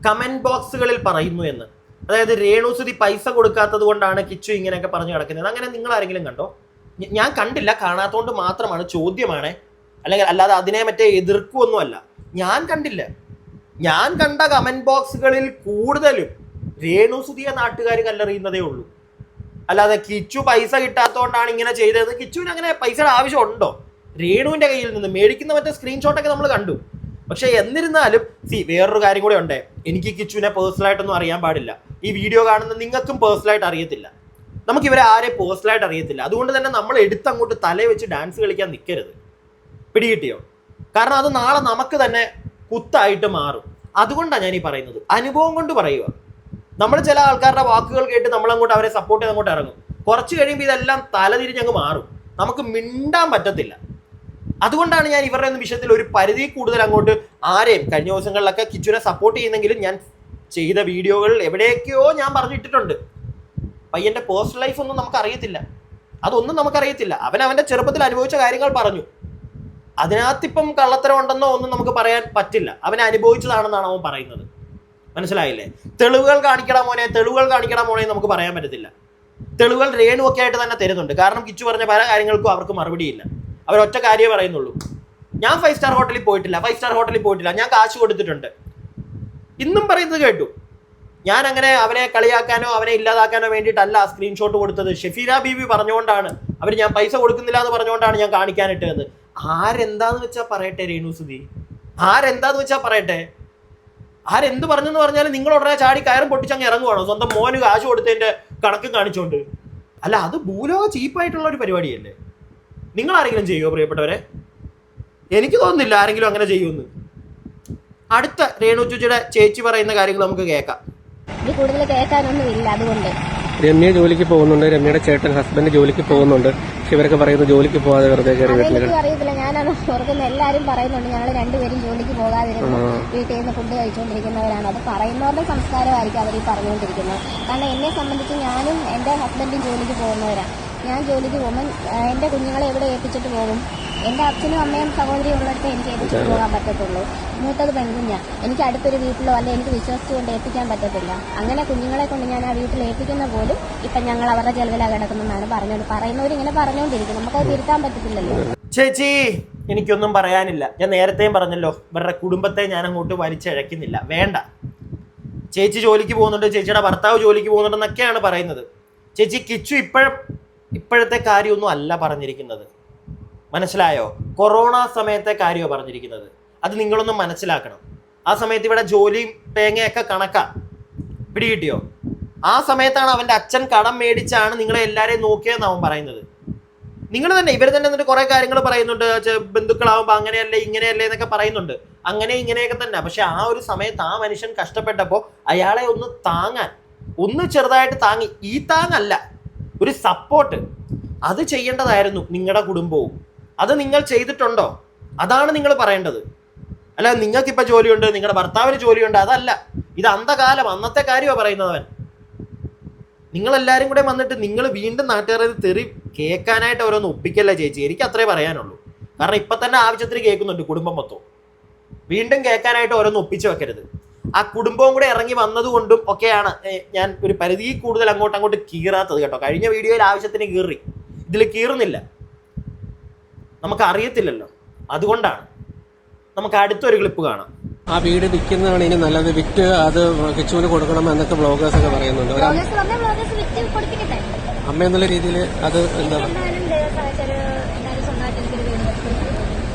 കമന്റ് ബോക്സുകളിൽ പറയുന്നു എന്ന്. അതായത് രേണുസുധി പൈസ കൊടുക്കാത്തത് കൊണ്ടാണ് കിച്ചു ഇങ്ങനെയൊക്കെ പറഞ്ഞു കിടക്കുന്നത്. അങ്ങനെ നിങ്ങൾ ആരെങ്കിലും കണ്ടോ? ഞാൻ കണ്ടില്ല. കാണാത്തോണ്ട് മാത്രമാണ്, ചോദ്യമാണ്. അല്ലാതെ അതിനെ മറ്റേ എതിർക്കുമൊന്നുമല്ല. ഞാൻ കണ്ടില്ല. ഞാൻ കണ്ട കമന്റ് ബോക്സുകളിൽ കൂടുതലും രേണുസുധിയെ നാട്ടുകാർ കല്ലെറിയുന്നതേ ഉള്ളൂ. അല്ലാതെ കിച്ചു പൈസ കിട്ടാത്തതുകൊണ്ടാണ് ഇങ്ങനെ ചെയ്തത്. കിച്ചുവിന് അങ്ങനെ പൈസയുടെ ആവശ്യമുണ്ടോ? രേണുവിന്റെ കയ്യിൽ നിന്ന് മേടിക്കുന്ന മറ്റേ സ്ക്രീൻഷോട്ടൊക്കെ നമ്മൾ കണ്ടു. പക്ഷെ എന്നിരുന്നാലും വേറൊരു കാര്യം കൂടെ ഉണ്ട്. എനിക്ക് കിച്ചുവിനെ പേഴ്സണലായിട്ടൊന്നും അറിയാൻ പാടില്ല. ഈ വീഡിയോ കാണുന്ന നിങ്ങൾക്കും പേഴ്സണലായിട്ട് അറിയത്തില്ല. നമുക്ക് ഇവരെ ആരെയും പേഴ്സണലായിട്ട് അറിയത്തില്ല. അതുകൊണ്ട് തന്നെ നമ്മൾ എടുത്തങ്ങോട്ട് തലേ വെച്ച് ഡാൻസ് കളിക്കാൻ നിൽക്കരുത്. പിടികിട്ടിയോ? കാരണം അത് നാളെ നമുക്ക് തന്നെ കുത്തായിട്ട് മാറും. അതുകൊണ്ടാണ് ഞാൻ ഈ പറയുന്നത്. അനുഭവം കൊണ്ട് പറയുക. നമ്മൾ ചില ആൾക്കാരുടെ വാക്കുകൾ കേട്ട് നമ്മളങ്ങോട്ട് അവരെ സപ്പോർട്ട് ചെയ്ത് അങ്ങോട്ട് ഇറങ്ങും. കുറച്ച് കഴിയുമ്പോൾ ഇതെല്ലാം തലതിരിഞ്ഞങ്ങ് മാറും. നമുക്ക് മിണ്ടാൻ പറ്റത്തില്ല. അതുകൊണ്ടാണ് ഞാൻ ഇവരുടെ വിഷയത്തിൽ ഒരു പരിധി കൂടുതൽ അങ്ങോട്ട് ആരെയും കഴിഞ്ഞ ദിവസങ്ങളിലൊക്കെ കിച്ചുവിനെ സപ്പോർട്ട് ചെയ്യുന്നെങ്കിലും ഞാൻ ചെയ്ത വീഡിയോകൾ എവിടെയൊക്കെയോ ഞാൻ പറഞ്ഞിട്ടിട്ടുണ്ട്. പയ്യന്റെ പേഴ്സണൽ ലൈഫ് ഒന്നും നമുക്കറിയത്തില്ല. അതൊന്നും നമുക്കറിയത്തില്ല. അവൻ അവന്റെ ചെറുപ്പത്തിൽ അനുഭവിച്ച കാര്യങ്ങൾ പറഞ്ഞു. അതിനകത്തിപ്പം കള്ളത്തരം ഉണ്ടെന്നോ ഒന്നും നമുക്ക് പറയാൻ പറ്റില്ല. അവൻ അനുഭവിച്ചതാണെന്നാണ് അവൻ പറയുന്നത്. മനസ്സിലായില്ലേ? തെളിവുകൾ കാണിക്കടാ മോനെ, തെളിവുകൾ കാണിക്കടാ മോനെ നമുക്ക് പറയാൻ പറ്റത്തില്ല. തെളിവുകൾ രേണുവൊക്കെ ആയിട്ട് തന്നെ തരുന്നുണ്ട്. കാരണം കിച്ചു പറഞ്ഞ പല കാര്യങ്ങൾക്കും അവർക്ക് മറുപടിയില്ല. അവരൊറ്റ കാര്യമേ പറയുന്നുള്ളൂ. ഞാൻ 5 സ്റ്റാർ ഹോട്ടലിൽ പോയിട്ടില്ല, ഞാൻ കാശ് കൊടുത്തിട്ടുണ്ട്. ഇന്നും പറയുന്നത് കേട്ടു. ഞാൻ അങ്ങനെ അവനെ കളിയാക്കാനോ അവനെ ഇല്ലാതാക്കാനോ വേണ്ടിയിട്ടല്ല സ്ക്രീൻഷോട്ട് കൊടുത്തത്. ഷെഫീന ബീബി പറഞ്ഞുകൊണ്ടാണ്, അവർ ഞാൻ പൈസ കൊടുക്കുന്നില്ല എന്ന് പറഞ്ഞുകൊണ്ടാണ് ഞാൻ കാണിക്കാനിട്ടത്. ആരെന്താന്ന് വെച്ചാൽ പറയട്ടെ രേണുസുധി, ആരെന്താന്ന് വെച്ചാൽ പറയട്ടെ. ആരെന്ത് പറഞ്ഞെന്ന് പറഞ്ഞാലും നിങ്ങൾ ഉടനെ ചാടി കയറും പൊട്ടിച്ചങ്ങ് ഇറങ്ങുവാണോ സ്വന്തം മോന് കാശ് കൊടുത്തതിന്റെ കണക്ക് കാണിച്ചുകൊണ്ട്? അല്ല, അത് ഭൂലോക ചീപ്പായിട്ടുള്ള ഒരു പരിപാടിയല്ലേ. നിങ്ങൾ ആരെങ്കിലും ചെയ്യുമോ പ്രിയപ്പെട്ടവരെ? എനിക്ക് തോന്നുന്നില്ല ആരെങ്കിലും അങ്ങനെ ചെയ്യുമെന്ന്. അടുത്ത രേണു ചേച്ചിയുടെ ചേച്ചി പറയുന്ന കാര്യങ്ങൾ നമുക്ക് കേൾക്കാം. കൂടുതൽ കേൾക്കാനൊന്നും ഇല്ല. അതുകൊണ്ട് രമ്യ ജോലിക്ക് പോകുന്നുണ്ട്, രമ്യയുടെ ചേട്ടൻ ഹസ്ബൻഡ് ജോലിക്ക് പോകുന്നുണ്ട്. പക്ഷെ ഇവരൊക്കെ പറയുന്നത് ജോലിക്ക് പോകാതെ വെറുതെ കയറി വീട്ടിൽ. എനിക്ക് അറിയത്തില്ല, ഞാനത് ഓർക്കുന്ന എല്ലാവരും പറയുന്നുണ്ട് ഞങ്ങൾ രണ്ടുപേരും ജോലിക്ക് പോകാതിരുന്നു വീട്ടിൽ നിന്ന് ഫുഡ് കഴിച്ചുകൊണ്ടിരിക്കുന്നവരാണ്. അത് പറയുന്നവരുടെ സംസ്കാരമായിരിക്കും അവർ ഈ പറഞ്ഞുകൊണ്ടിരിക്കുന്നത്. കാരണം എന്നെ സംബന്ധിച്ച് ഞാനും എൻ്റെ ഹസ്ബൻഡും ജോലിക്ക് പോകുന്നവരാണ്. ഞാൻ ജോലിക്ക് പോകുമ്പോൾ എൻ്റെ കുഞ്ഞുങ്ങളെ എവിടെ ഏൽപ്പിച്ചിട്ട് പോകും? എൻ്റെ അച്ഛനും അമ്മയും സഹോദരിയും ഉള്ളിടത്ത് എനിക്ക് ഏൽപ്പിച്ചിട്ട് പോകാൻ പറ്റത്തുള്ളൂ. മൂത്തത് പെൺകുഞ്ഞാണ്. എനിക്ക് അടുത്തൊരു വീട്ടിലോ അല്ലെങ്കിൽ എനിക്ക് വിശ്വസിച്ചുകൊണ്ട് ഏൽപ്പിക്കാൻ പറ്റത്തില്ല. അങ്ങനെ കുഞ്ഞുങ്ങളെ കൊണ്ട് ഞാൻ ആ വീട്ടിൽ ഏൽപ്പിക്കുന്ന പോലും ഇപ്പം ഞങ്ങൾ അവരുടെ ചെലവിലാണ് കിടക്കുന്നതെന്നാണ് പറയുന്നവരിങ്ങനെ പറഞ്ഞുകൊണ്ടിരിക്കും. നമുക്കത് തിരുത്താൻ പറ്റത്തില്ലല്ലോ. ചേച്ചി, എനിക്കൊന്നും പറയാനില്ല. ഞാൻ നേരത്തെയും പറഞ്ഞല്ലോ, ഇവരുടെ കുടുംബത്തെ ഞാൻ അങ്ങോട്ട് വലിച്ചഴക്കുന്നില്ല. വേണ്ട. ചേച്ചി ജോലിക്ക് പോകുന്നുണ്ട്, ചേച്ചിയുടെ ഭർത്താവ് ജോലിക്ക് പോകുന്നുണ്ടെന്നൊക്കെയാണ് പറയുന്നത്. ചേച്ചി കിച്ചു ഇപ്പോഴത്തെ കാര്യമൊന്നും അല്ല പറഞ്ഞിരിക്കുന്നത്. മനസ്സിലായോ? കൊറോണ സമയത്തെ കാര്യമാണ് പറഞ്ഞിരിക്കുന്നത്. അത് നിങ്ങളൊന്നും മനസ്സിലാക്കണം. ആ സമയത്ത് ഇവിടെ ജോലിയും തേങ്ങയൊക്കെ കണക്കാ. പിടികിട്ടിയോ? ആ സമയത്താണ് അവൻ്റെ അച്ഛൻ കടം മേടിച്ചാണ് നിങ്ങളെ എല്ലാവരെയും നോക്കിയതെന്ന് അവൻ പറയുന്നത്. നിങ്ങൾ തന്നെ ഇവർ തന്നെ എന്നിട്ട് കുറേ കാര്യങ്ങൾ പറയുന്നുണ്ട്. ബന്ധുക്കളാവുമ്പോൾ അങ്ങനെയല്ലേ ഇങ്ങനെയല്ലേ എന്നൊക്കെ പറയുന്നുണ്ട്. അങ്ങനെ ഇങ്ങനെയൊക്കെ തന്നെ. പക്ഷെ ആ ഒരു സമയത്ത് ആ മനുഷ്യൻ കഷ്ടപ്പെട്ടപ്പോൾ അയാളെ ഒന്ന് താങ്ങാൻ, ഒന്ന് ചെറുതായിട്ട് താങ്ങി. ഈ താങ്ങല്ല, ഒരു സപ്പോർട്ട് അത് ചെയ്യേണ്ടതായിരുന്നു നിങ്ങളുടെ കുടുംബവും. അത് നിങ്ങൾ ചെയ്തിട്ടുണ്ടോ? അതാണ് നിങ്ങൾ പറയേണ്ടത്. അല്ല, നിങ്ങൾക്കിപ്പോൾ ജോലിയുണ്ട്, നിങ്ങളുടെ ഭർത്താവിന് ജോലിയുണ്ട്, അതല്ല. ഇത് അന്ധകാലം, അന്നത്തെ കാര്യമാണ് പറയുന്നവൻ. നിങ്ങളെല്ലാവരും കൂടെ വന്നിട്ട് നിങ്ങൾ വീണ്ടും നാട്ടുകാരെ തെറി കേൾക്കാനായിട്ട് ഓരോന്ന് ഒപ്പിക്കല്ല ചേച്ചി. എനിക്ക് അത്രേ പറയാനുള്ളൂ. കാരണം ഇപ്പം തന്നെ ആവശ്യത്തിന് കേൾക്കുന്നുണ്ട് കുടുംബം മൊത്തം. വീണ്ടും കേൾക്കാനായിട്ട് ഓരോന്ന് ഒപ്പിച്ച് വെക്കരുത്. ആ കുടുംബവും കൂടെ ഇറങ്ങി വന്നതുകൊണ്ടും ഒക്കെയാണ് ഞാൻ ഒരു പരിധി കൂടുതൽ അങ്ങോട്ട് കീറാത്തത് കേട്ടോ. കഴിഞ്ഞ വീഡിയോയിൽ ആവശ്യത്തിന് കീറി, ഇതിൽ കീറുന്നില്ല. നമുക്ക് അറിയത്തില്ലല്ലോ, അതുകൊണ്ടാണ്. നമുക്ക് അടുത്തൊരു ക്ലിപ്പ് കാണാം. ആ വീട് വിൽക്കുന്നതാണ് ഇനി നല്ലത്. വിറ്റ് അത് കിച്ചുവിന് കൊടുക്കണം എന്നൊക്കെ ബ്ലോഗേഴ്സ് ഒക്കെ പറയുന്നുണ്ട്. അമ്മ എന്നുള്ള രീതിയിൽ അത് എന്താ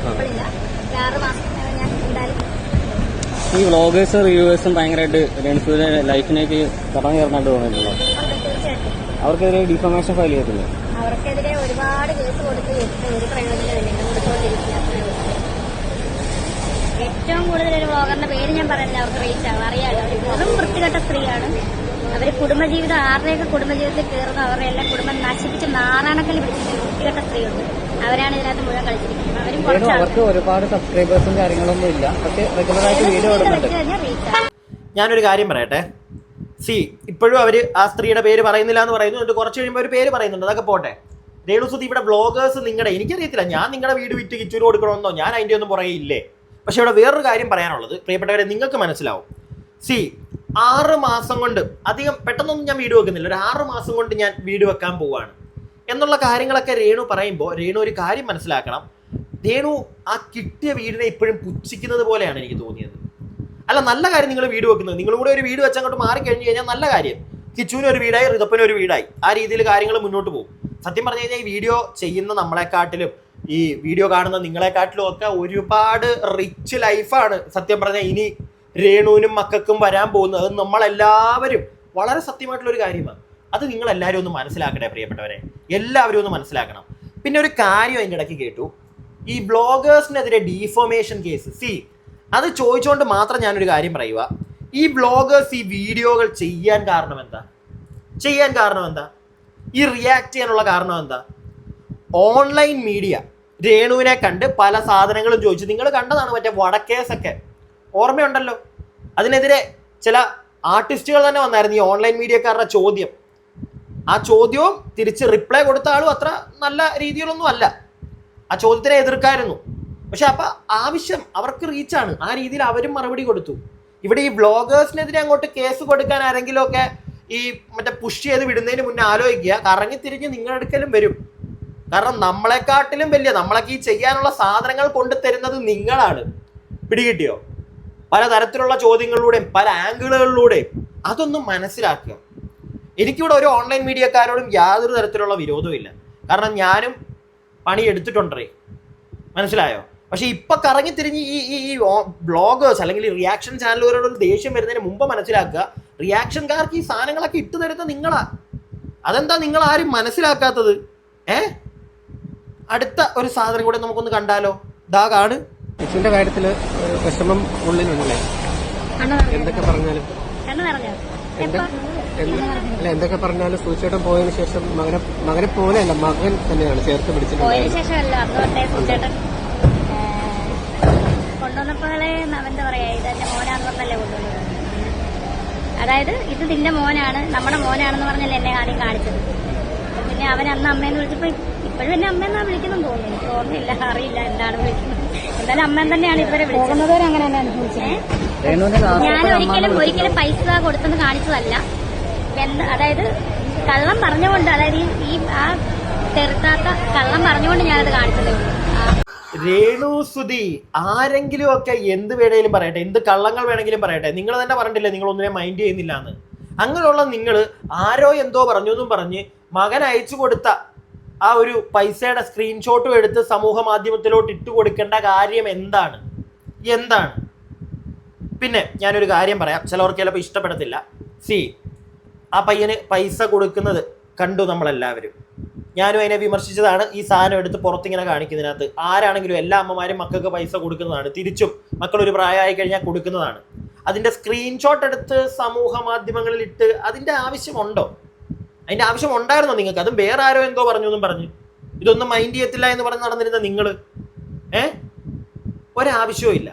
ഈ വ്ളോഗേഴ്സ് റിവ്യൂവേഴ്സും ഭയങ്കരമായിട്ട് രേണുസുധിയുടെ ലൈഫിനേക്ക് കടന്നു കയറുന്നുണ്ട് തോന്നിയിട്ടുണ്ടോ? അവർക്കെതിരെ ഡിഫമേഷൻ ഫയൽ ചെയ്തില്ലേ? അവർക്കെതിരെ ഒരുപാട് കേസ് കൊടുത്ത് ഒരു പ്രയോജനമില്ല. ഏറ്റവും കൂടുതൽ ഒരു വ്ളോഗറിന്റെ പേര് ഞാൻ പറയുന്നില്ല, അവർക്ക് റീച്ച് ആവും. അറിയാലോ, വെറും വൃത്തികെട്ട സ്ത്രീയാണ്. അവർ കുടുംബജീവിതം ആരുടെയൊക്കെ കുടുംബജീവിതത്തിൽ കയറുന്നു അവരുടെ എല്ലാം കുടുംബം നശിപ്പിച്ച് നാറാണക്കൽ പിടിച്ചിട്ട് വൃത്തികെട്ട സ്ത്രീയുണ്ട്. അവരാണ് ഇതിനകത്ത് മുഴുവൻ കളിച്ചിരിക്കുന്നത്. അവരും അവർക്ക് ഒരുപാട് സബ്സ്ക്രൈബേഴ്സും കാര്യങ്ങളൊന്നും ഇല്ല, പക്ഷേ റെഗുലറായിട്ട് വീഡിയോ ഇടുന്നുണ്ട്. ഞാനൊരു കാര്യം പറയട്ടെ. ഇപ്പോഴും അവർ ആ സ്ത്രീയുടെ പേര് പറയുന്നില്ല എന്ന് പറയുന്നു. എന്നിട്ട് കുറച്ച് കഴിയുമ്പോൾ ഒരു പേര് പറയുന്നുണ്ട്. അതൊക്കെ പോട്ടെ. രേണുസുധി, ഇവിടെ ബ്ലോഗേഴ്സ് നിങ്ങളുടെ, എനിക്കറിയത്തില്ല, ഞാൻ നിങ്ങളുടെ വീട് വിറ്റ് കിച്ചൂര് കൊടുക്കണമെന്നോ ഞാൻ അതിൻ്റെ ഒന്നും പുറകെ ഇല്ലേ. പക്ഷെ ഇവിടെ വേറൊരു കാര്യം പറയാനുള്ളത്, പ്രിയപ്പെട്ടവരെ, നിങ്ങൾക്ക് മനസ്സിലാവും. 6 മാസം കൊണ്ട്, അധികം പെട്ടെന്നൊന്നും ഞാൻ വീഡിയോ വെക്കുന്നില്ല, ഒരു 6 മാസം കൊണ്ട് ഞാൻ വീഡിയോ വെക്കാൻ പോവുകയാണ് എന്നുള്ള കാര്യങ്ങളൊക്കെ രേണു പറയുമ്പോൾ രേണു ഒരു കാര്യം മനസ്സിലാക്കണം. രേണു ആ കിട്ടിയ വീടിനെ ഇപ്പോഴും പുച്ഛിക്കുന്നത് പോലെയാണ് എനിക്ക് തോന്നിയത്. അല്ല, നല്ല കാര്യം നിങ്ങൾ വീഡിയോ വെക്കുന്നത്. നിങ്ങളും കൂടെ ഒരു വീഡിയോ വെച്ചങ്ങോട്ട് മാറിക്കഴിഞ്ഞ് കഴിഞ്ഞാൽ നല്ല കാര്യം. കിച്ചുവിന് ഒരു വീടായി, ഋതപ്പന് ഒരു വീടായി. ആ രീതിയിൽ കാര്യങ്ങൾ മുന്നോട്ട് പോകും. സത്യം പറഞ്ഞു കഴിഞ്ഞാൽ ഈ വീഡിയോ ചെയ്യുന്ന നമ്മളെക്കാട്ടിലും ഈ വീഡിയോ കാണുന്ന നിങ്ങളെക്കാട്ടിലും ഒക്കെ ഒരുപാട് റിച്ച് ലൈഫാണ് സത്യം പറഞ്ഞാൽ ഇനി രേണുവിനും മക്കൾക്കും വരാൻ പോകുന്നത്. അത് നമ്മളെല്ലാവരും വളരെ സത്യമായിട്ടുള്ളൊരു കാര്യമാണ്. അത് നിങ്ങളെല്ലാവരും ഒന്ന് മനസ്സിലാക്കട്ടെ പ്രിയപ്പെട്ടവരെ, എല്ലാവരും ഒന്ന് മനസ്സിലാക്കണം. പിന്നെ ഒരു കാര്യം അതിൻ്റെ ഇടയ്ക്ക് കേട്ടു, ഈ വ്ളോഗേഴ്സിനെതിരെ ഡീഫോമേഷൻ കേസ്. അത് ചോദിച്ചുകൊണ്ട് മാത്രം ഞാനൊരു കാര്യം പറയുക. ഈ വ്ളോഗേഴ്സ് ഈ വീഡിയോകൾ ചെയ്യാൻ കാരണം എന്താ? ഈ റിയാക്ട് ചെയ്യാനുള്ള കാരണം എന്താ? ഓൺലൈൻ മീഡിയ രേണുവിനെ കണ്ട് പല സാധനങ്ങളും ചോദിച്ചു. നിങ്ങൾ കണ്ടതാണ് മറ്റേ വടക്കേസൊക്കെ, ഓർമ്മയുണ്ടല്ലോ. അതിനെതിരെ ചില ആർട്ടിസ്റ്റുകൾ തന്നെ വന്നായിരുന്നു ഈ ഓൺലൈൻ മീഡിയക്കാരുടെ ചോദ്യം. ആ ചോദ്യവും തിരിച്ച് റിപ്ലൈ കൊടുത്ത ആളും അത്ര നല്ല രീതിയിലൊന്നും അല്ല. ആ ചോദ്യത്തിനെ എതിർക്കായിരുന്നു. പക്ഷെ അപ്പം ആവശ്യം അവർക്ക് റീച്ചാണ്, ആ രീതിയിൽ അവരും മറുപടി കൊടുത്തു. ഇവിടെ ഈ വ്ളോഗേഴ്സിനെതിരെ അങ്ങോട്ട് കേസ് കൊടുക്കാൻ ആരെങ്കിലും ഒക്കെ ഈ മറ്റേ പുഷ് ചെയ്ത് വിടുന്നതിന് മുന്നേ ആലോചിക്കുക, കറങ്ങി തിരിഞ്ഞ് നിങ്ങളുടെ അടുക്കലും വരും. കാരണം നമ്മളെക്കാട്ടിലും വലിയ, നമ്മളൊക്കെ ഈ ചെയ്യാനുള്ള സാധനങ്ങൾ കൊണ്ടുതരുന്നത് നിങ്ങളാണ്. പിടികിട്ടിയോ? പലതരത്തിലുള്ള ചോദ്യങ്ങളിലൂടെയും പല ആംഗിളുകളിലൂടെയും അതൊന്നും മനസ്സിലാക്കുക. എനിക്കിവിടെ ഒരു ഓൺലൈൻ മീഡിയക്കാരോടും യാതൊരു തരത്തിലുള്ള വിരോധവും ഇല്ല. കാരണം ഞാനും പണി എടുത്തിട്ടുണ്ടേ, മനസ്സിലായോ? പക്ഷെ ഇപ്പൊ കറങ്ങി തിരിഞ്ഞ് ഈ ബ്ലോഗേഴ്സ് അല്ലെങ്കിൽ റിയാക്ഷൻ ചാനലുകാരോട് ദേഷ്യം വരുന്നതിന് മുമ്പ് മനസ്സിലാക്കുക, റിയാക്ഷൻകാർക്ക് ഈ സാധനങ്ങളൊക്കെ ഇട്ടു തരുന്നത് നിങ്ങളാ. അതെന്താ നിങ്ങൾ ആരും മനസ്സിലാക്കാത്തത്? അടുത്ത ഒരു സാധനം കൂടെ നമുക്കൊന്ന് കണ്ടാലോ? ദാ കാണ്. കിച്ചുവിന്റെ കാര്യത്തില് വിഷമം ഉള്ളിലുണ്ടല്ലേ? എന്തൊക്കെ പറഞ്ഞാലും എന്തൊക്കെ പറഞ്ഞാലും സൂചിച്ചേട്ടൻ പോയതിനു ശേഷം മകനെ പോലെയല്ല, മകൻ തന്നെയാണ് ചേർത്ത് പിടിച്ചിട്ടുള്ളത്. കൊണ്ടുവന്നപ്പോഴേ എന്താ പറയാ, ഇതെന്റെ മോനാന്ന് പറഞ്ഞല്ലേ കൊണ്ടുവന്നത്. അതായത് ഇത് നിന്റെ മോനാണ്, നമ്മുടെ മോനാണെന്ന് പറഞ്ഞല്ലേ എന്നെ ആദ്യം കാണിച്ചത്. പിന്നെ അവൻ അന്ന് അമ്മേന്ന് വിളിച്ചപ്പോ ഇപ്പോഴും എന്നെ അമ്മയെന്നാ വിളിക്കുന്നെന്ന് തോന്നുന്നു. എനിക്ക് ഓർമ്മയില്ല, അറിയില്ല എന്താണ് വിളിക്കുന്നത്. എന്തായാലും അമ്മൻ തന്നെയാണ് ഇവരെ വിളിക്കുന്നത്. ഞാൻ ഒരിക്കലും പൈസ കൊടുത്തെന്ന് കാണിച്ചതല്ല. അതായത് കള്ളം പറഞ്ഞുകൊണ്ട്, അതായത് ഈ ആ ചെറുത്താത്ത കള്ളം പറഞ്ഞുകൊണ്ട് ഞാനത് കാണിച്ചതേ ഉള്ളൂ. രേണു സുധി ആരെങ്കിലും ഒക്കെ എന്ത് വേണേലും പറയട്ടെ, എന്ത് കള്ളങ്ങൾ വേണമെങ്കിലും പറയട്ടെ. നിങ്ങൾ തന്നെ പറഞ്ഞിട്ടില്ലേ നിങ്ങൾ ഒന്നിനെ മൈൻഡ് ചെയ്യുന്നില്ല എന്ന്. അങ്ങനെയുള്ള നിങ്ങൾ ആരോ എന്തോ പറഞ്ഞു എന്നും പറഞ്ഞ് മകൻ അയച്ചു കൊടുത്ത ആ ഒരു പൈസയുടെ സ്ക്രീൻഷോട്ടും എടുത്ത് സമൂഹ മാധ്യമത്തിലോട്ട് ഇട്ട് കൊടുക്കേണ്ട കാര്യം എന്താണ്? പിന്നെ ഞാനൊരു കാര്യം പറയാം, ചിലവർക്ക് ചിലപ്പോൾ ഇഷ്ടപ്പെടത്തില്ല. ആ പയ്യന് പൈസ കൊടുക്കുന്നത് കണ്ടു നമ്മളെല്ലാവരും. ഞാനും അതിനെ വിമർശിച്ചതാണ്. ഈ സാധനം എടുത്ത് പുറത്തിങ്ങനെ കാണിക്കുന്നതിനകത്ത് ആരാണെങ്കിലും എല്ലാ അമ്മമാരും മക്കൾക്ക് പൈസ കൊടുക്കുന്നതാണ്, തിരിച്ചും മക്കളൊരു പ്രായമായി കഴിഞ്ഞാൽ കൊടുക്കുന്നതാണ്. അതിൻ്റെ സ്ക്രീൻഷോട്ട് എടുത്ത് സമൂഹ മാധ്യമങ്ങളിൽ ഇട്ട് അതിൻ്റെ ആവശ്യമുണ്ടോ? അതിൻ്റെ ആവശ്യം ഉണ്ടായിരുന്നോ നിങ്ങൾക്ക്? അതും വേറെ ആരോ എന്തോ പറഞ്ഞു എന്നും പറഞ്ഞ് ഇതൊന്നും മൈൻഡ് ചെയ്യത്തില്ല എന്ന് പറഞ്ഞ് നടന്നിരുന്ന നിങ്ങൾ ഒരാവശ്യവും ഇല്ല.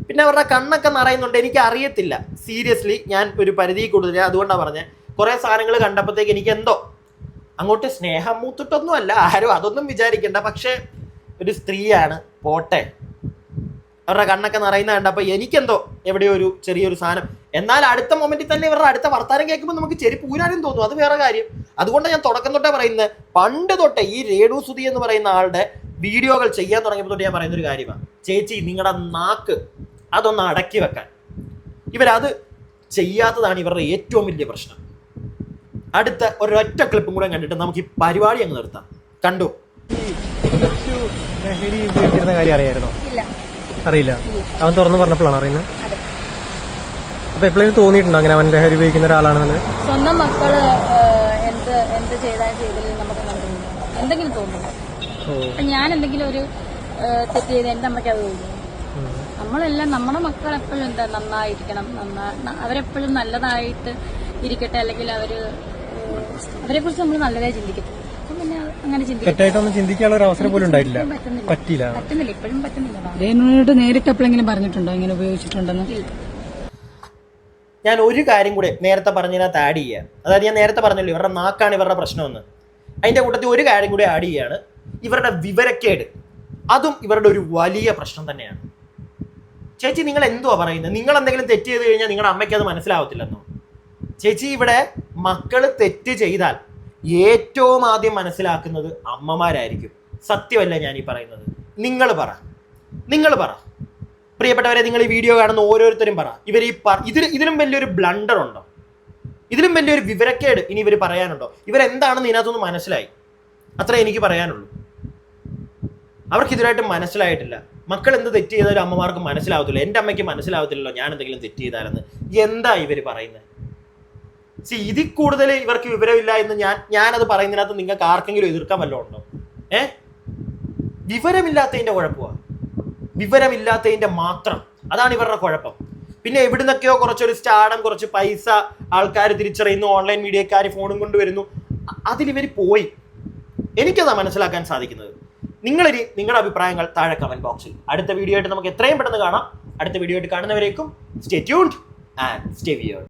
പിന്നെ അവരുടെ കണ്ണൊക്കെ നിറയുന്നുണ്ട്. എനിക്ക് അറിയത്തില്ല, സീരിയസ്ലി ഞാൻ ഒരു പരിധി കൂടുതൽ, അതുകൊണ്ടാണ് പറഞ്ഞത്. കുറേ സാധനങ്ങൾ കണ്ടപ്പോഴത്തേക്ക് എനിക്ക് എന്തോ അങ്ങോട്ട് സ്നേഹം മൂത്തിട്ടൊന്നും അല്ല, ആരും അതൊന്നും വിചാരിക്കണ്ട. പക്ഷെ ഒരു സ്ത്രീയാണ്, പോട്ടെ, അവരുടെ കണ്ണൊക്കെ നിറയുന്ന കണ്ടപ്പോൾ എനിക്കെന്തോ എവിടെയോ ഒരു ചെറിയൊരു സാധനം. എന്നാൽ അടുത്ത മൊമെന്റിൽ തന്നെ ഇവരുടെ അടുത്ത വർത്താനം കേൾക്കുമ്പോൾ നമുക്ക് ചെരുപ്പ് ഊരാനും തോന്നും, അത് വേറെ കാര്യം. അതുകൊണ്ട് ഞാൻ തുടക്കം തൊട്ടേ പറയുന്നത്, പണ്ട് തൊട്ടേ ഈ രേണു സുധി എന്ന് പറയുന്ന ആളുടെ വീഡിയോകൾ ചെയ്യാൻ തുടങ്ങിയപ്പോൾ തൊട്ട് ഞാൻ പറയുന്നൊരു കാര്യമാണ്, ചേച്ചി നിങ്ങളുടെ നാക്ക് അതൊന്ന് അടക്കി വെക്കാൻ. ഇവരത് ചെയ്യാത്തതാണ് ഇവരുടെ ഏറ്റവും വലിയ പ്രശ്നം. അടുത്ത ഒരൊറ്റ ക്ലിപ്പും കൂടെ കണ്ടിട്ട് നമുക്ക് ഈ പരിപാടി അങ്ങ് നിർത്താം. കണ്ടു. കാര്യം അറിയായിരുന്നോ? അറിയില്ല. അവൻ തുറന്നു പറഞ്ഞപ്പോഴാണ് അറിയുന്നത്. അപ്പൊ എപ്പോഴും തോന്നിയിട്ടുണ്ടോ അങ്ങനെ അവൻ ലഹരി ഉപയോഗിക്കുന്ന ഒരാളാണെന്ന്? സ്വന്തം മക്കള് എന്ത് ചെയ്തില്ല നമുക്ക് എന്തെങ്കിലും തോന്നുന്നു. അപ്പൊ ഞാൻ എന്തെങ്കിലും ഒരു തെറ്റ് ചെയ്ത് എന്റെ അമ്മയ്ക്ക് അത് തോന്നുന്നു. നമ്മളെല്ലാം നമ്മുടെ മക്കൾ എപ്പോഴും എന്താ നന്നായിരിക്കണം, അവരെപ്പോഴും നല്ലതായിട്ട് ഇരിക്കട്ടെ, അല്ലെങ്കിൽ അവരെ കുറിച്ച് നമ്മൾ നല്ലതേ ചിന്തിക്കട്ടെ. പിന്നെ അങ്ങനെ തെറ്റായിട്ടൊന്നും ചിന്തിക്കാനുള്ള ഒരു അവസരം പോലും ഉണ്ടായില്ല, പറ്റുന്നില്ല, ഇപ്പോഴും പറ്റുന്നില്ല. രേണുവിനോട് നേരിട്ട് എപ്പോഴെങ്കിലും പറഞ്ഞിട്ടുണ്ടോ ഇങ്ങനെ ഉപയോഗിച്ചിട്ടുണ്ടെന്ന്? ഞാൻ ഒരു കാര്യം കൂടെ നേരത്തെ പറഞ്ഞതിനകത്ത് ആഡ് ചെയ്യുക. അതായത് ഞാൻ നേരത്തെ പറഞ്ഞല്ലോ ഇവരുടെ നാക്കാണ് ഇവരുടെ പ്രശ്നമെന്ന്. അതിൻ്റെ കൂട്ടത്തിൽ ഒരു കാര്യം കൂടെ ആഡ് ചെയ്യുകയാണ്, ഇവരുടെ വിവരക്കേട്. അതും ഇവരുടെ ഒരു വലിയ പ്രശ്നം തന്നെയാണ്. ചേച്ചി നിങ്ങൾ എന്തുവാ പറയുന്നത്? നിങ്ങൾ എന്തെങ്കിലും തെറ്റ് ചെയ്ത് കഴിഞ്ഞാൽ നിങ്ങളുടെ അമ്മയ്ക്ക് അത് മനസ്സിലാവത്തില്ലെന്നോ? ചേച്ചി ഇവിടെ മക്കൾ തെറ്റ് ചെയ്താൽ ഏറ്റവും ആദ്യം മനസ്സിലാക്കുന്നത് അമ്മമാരായിരിക്കും. സത്യമല്ല ഞാൻ ഈ പറയുന്നത്? നിങ്ങൾ പറ പ്രിയപ്പെട്ടവരെ, നിങ്ങൾ ഈ വീഡിയോ കാണുന്ന ഓരോരുത്തരും പറ, ഇതിലും വലിയൊരു ബ്ലണ്ടർ ഉണ്ടോ? ഇതിലും വലിയൊരു വിവരക്കേട് ഇനി ഇവർ പറയാനുണ്ടോ? ഇവരെന്താണെന്ന് ഇതിനകത്തൊന്ന് മനസ്സിലായി, അത്രേ എനിക്ക് പറയാനുള്ളൂ. അവർക്ക് ഇതിനായിട്ട് മനസ്സിലായിട്ടില്ല. മക്കൾ എന്ത് തെറ്റ് ചെയ്താലും അമ്മമാർക്ക് മനസ്സിലാവത്തില്ല. എൻ്റെ അമ്മയ്ക്ക് മനസ്സിലാവത്തില്ലല്ലോ ഞാൻ എന്തെങ്കിലും തെറ്റ് ചെയ്താലെന്ന്. എന്താ ഇവർ പറയുന്നത്? ഇതിൽ കൂടുതൽ ഇവർക്ക് വിവരമില്ല എന്ന് ഞാനത് പറയുന്നതിനകത്ത് നിങ്ങൾക്ക് ആർക്കെങ്കിലും എതിർക്കാൻ വല്ലതും ഉണ്ടോ? വിവരമില്ലാത്തതിൻ്റെ കുഴപ്പമാണ്, വിവരമില്ലാത്തതിൻ്റെ മാത്രം. അതാണ് ഇവരുടെ കുഴപ്പം. പിന്നെ എവിടുന്നൊക്കെയോ കുറച്ചൊരു സ്റ്റാർഡം, കുറച്ച് പൈസ ആൾക്കാർ തിരിച്ചറിയുന്നു, ഓൺലൈൻ മീഡിയക്കാർ ഫോണും കൊണ്ടുവരുന്നു, അതിലിവർ പോയി. എനിക്കതാ മനസ്സിലാക്കാൻ സാധിക്കുന്നത്. നിങ്ങളുടെ അഭിപ്രായങ്ങൾ താഴെ കമന്റ് ബോക്സിൽ. അടുത്ത വീഡിയോ ആയിട്ട് നമുക്ക് എത്രയും പെട്ടെന്ന് കാണാം. അടുത്ത വീഡിയോ ആയിട്ട് കാണുന്നവരേക്കും stay tuned and stay weird.